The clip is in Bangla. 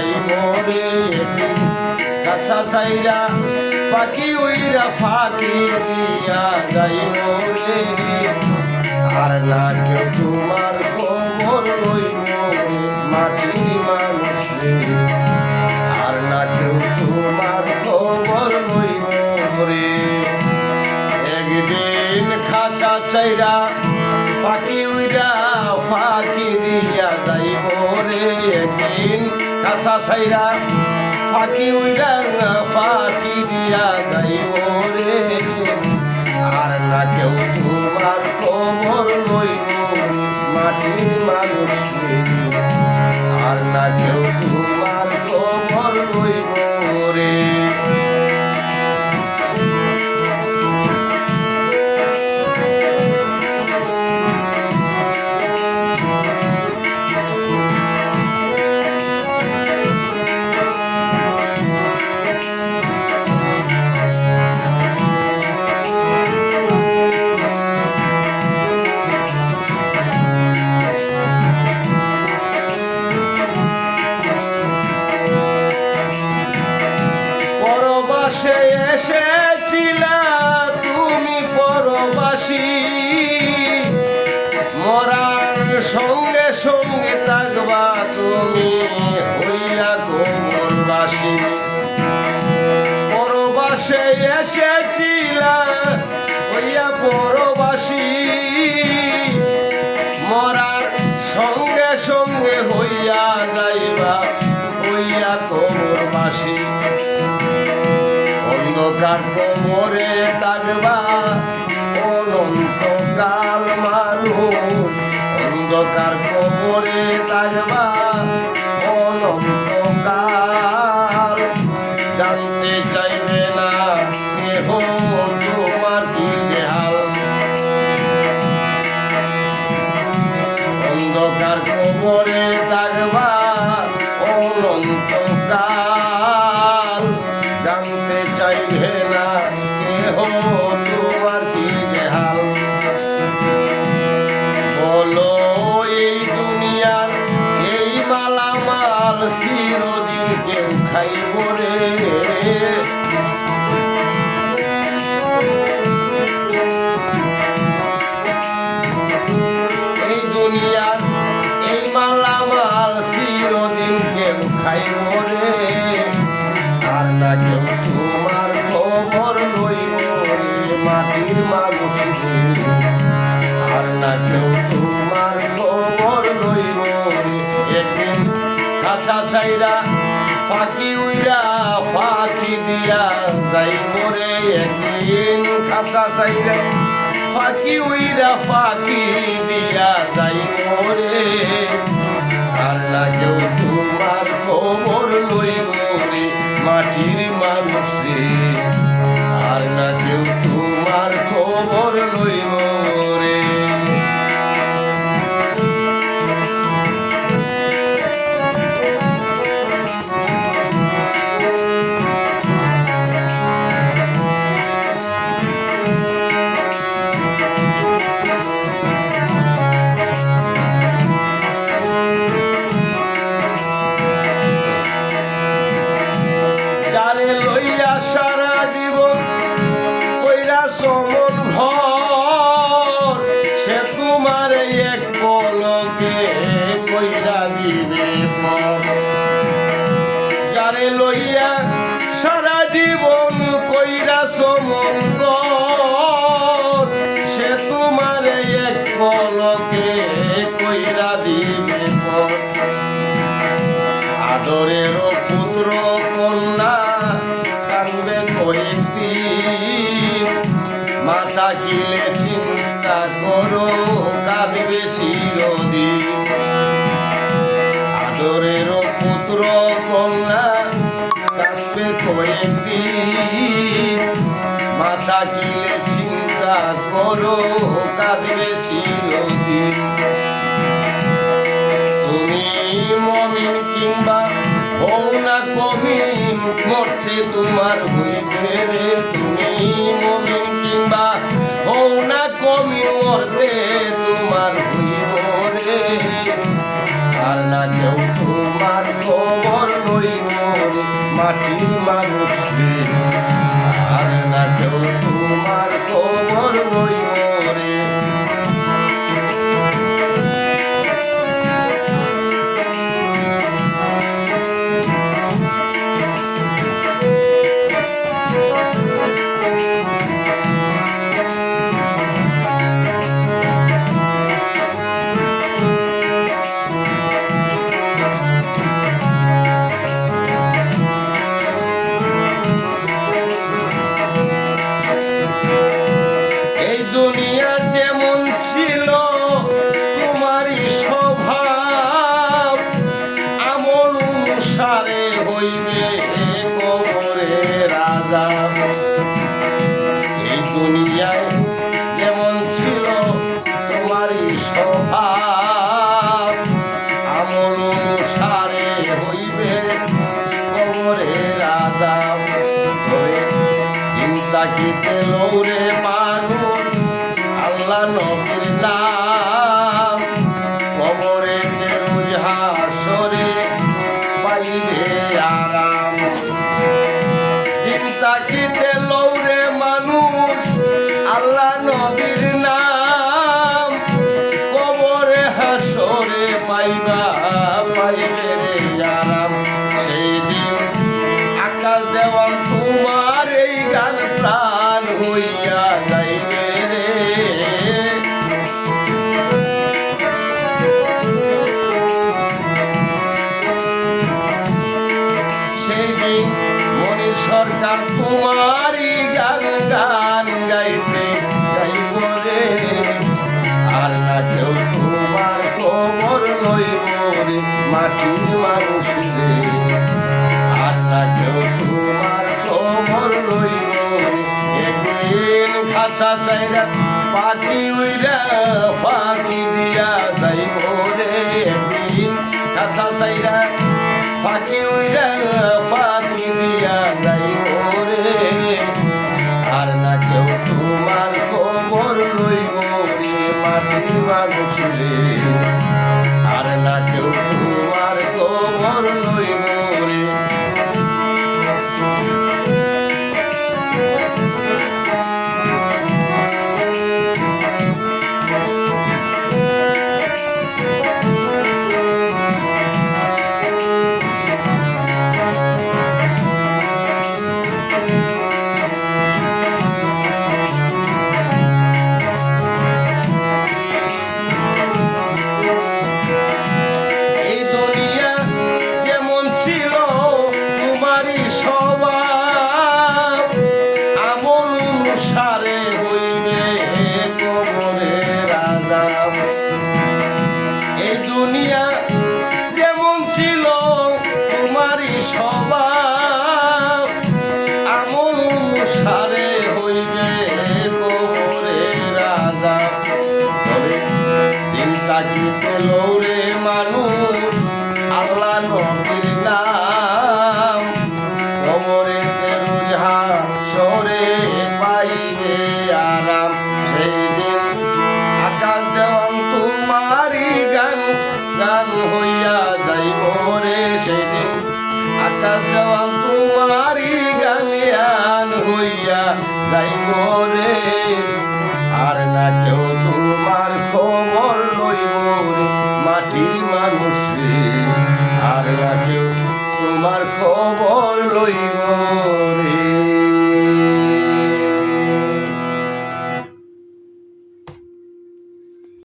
যাইব রে একদিন কাছা ছাইরা পাখি উইরা ফাঁকি দিয়া যাইব রে আর না কেউ তোমার খবর লইব মাটির মানুষ রে আর না কেউ তোমার খবর লইব রে একদিন খাঁচা চাইরা পাখি উইরা ফাঁকি দিয়া যাইব রে একদিন খাঁচা চাইরা ফাঁকি উইরা ফাঁকি দিয়া যাইব রে আর না কেউ তোমার খবর লইব মাটির মানুষ রে আর না কেউ তোমার খবর লইব রে পরবাসে এসেছিলা তুমি পরবাসী মরার সঙ্গে সঙ্গে থাকবা তুমি হইয়া গোমরবাসী পরবাসে এসেছিলা হইয়া পরবাসী মরার সঙ্গে সঙ্গে হইয়া যাইবা হইয়া গোমরবাসী অন্ধকার কোমরে থাকবা অনন্তকাল মানুষ অন্ধকার কোমরে থাকবা অনন্তকাল জানতে চাইবে না কেহ তোমার কি যে হাল অন্ধকার কোমরে থাকবা অনন্তকাল জানতে চাইবে না কেহ তোমার কি যে হাল বলো এই দুনিয়ার এই মালামাল চিরদিন কেউ খাইব রে এই দুনিয়ার এই মালামাল চিরদিন কেউ খাইব রে আর না কেউ তোমার খবর লইব রে মাটির মানুষ রে আর না কেউ তোমার খবর লইব রে একদিন খাঁচা ছাইরা ফাঁকি উইরা ফাঁকি দিয়া যাইব রে একদিন খাঁচা ছাইরা ফাঁকি উইরা ফাঁকি দিয়া যাইব রে আর না কেউ তোমার খবর লইব রে মাটির মানুষ রে আর না কেউ তোমার খবর লইব রে যারে লইয়া সারা জীবন কইরা সমন ঘর সে তোমার এক পলকে কইরা দিবে পর যারে লইয়া সারা জীবন কইরা সমন ঘর সে তোমার এক পলকে কইরা দিবে পর আদরের পুত্র কন্যা কানবে কয়েকদিন মাথা গিলে চিন্তা করো কাঁদবে চিরদিন আদরের পুত্র কন্যা কানবে কয়েকদিন মাথা গিলে চিন্তা করো কাঁদবে চিরদিন তুমি মমিন কিংবা হও না কমিন মরতে তোমার হইবে রে তুমি মমিন কিংবা হও না কমিন মরতে তোমার হইব রে আর না কেউ তোমার খবর মাটির মানুষ রে, আর না কেউ তোমার খবর লইব রে। দুনিয়া যেমন ছিল তোমারই স্বভাব, আমল অনুসারে হইবে কবরে রাজা। এই দুনিয়ায় যেমন ছিল তোমারই স্বভাব, আমল অনুসারে হইবে কবরে রাজা। চিন্তা কি পেল রে মানুষ আল্লাহ নবীর নাম, কবরে রোজ হাসরে পাইবে আরাম। চিন্তা কি পেল রে মানুষ আল্লাহ নবীর নাম, কবরে হাসরে পাইবে রে আরাম। সেই দিন আকাশ দেওয়ান তোমার এই গান প্রাণ হইয়া যাইবে রে। সেই দিন মনির সরকার তোমারই গান গান গাইতে যাইব রে, আর না কেউ তোমার খবর লইব রে মাটির মানুষ রে, আর না কেউ তোমার খবর লইব। একদিন খাঁচা চাইরা পাখি উইরা ফাঁকি দিয়া যাইব রে, একদিন খাঁচা চাইরা ফাঁকি উইরা ফাঁকি দিয়া যাইব রে, আর না কেউ তোমার খবর লইব রে মাটির মানুষ রে, আর না কেউ তোমার খবর লইব রে। এই দুনিয়া যেমন ছিল তোমারই স্বভাব, আমল অনুসারে হইবে কবরে রাজা। তবে চিন্তা কি পেল রে মানুষ আল্লাহ নবীর নাম, কবরে রোজ হাসরে পাইবে আরাম। সেই দিন আকাশ দেওয়ান তোমারই গান গান হইয়া যাইব রে, সেই দিন আকাশ দেওয়ান তোমারই গান গান হইয়া যাইব রে, আর না কেউ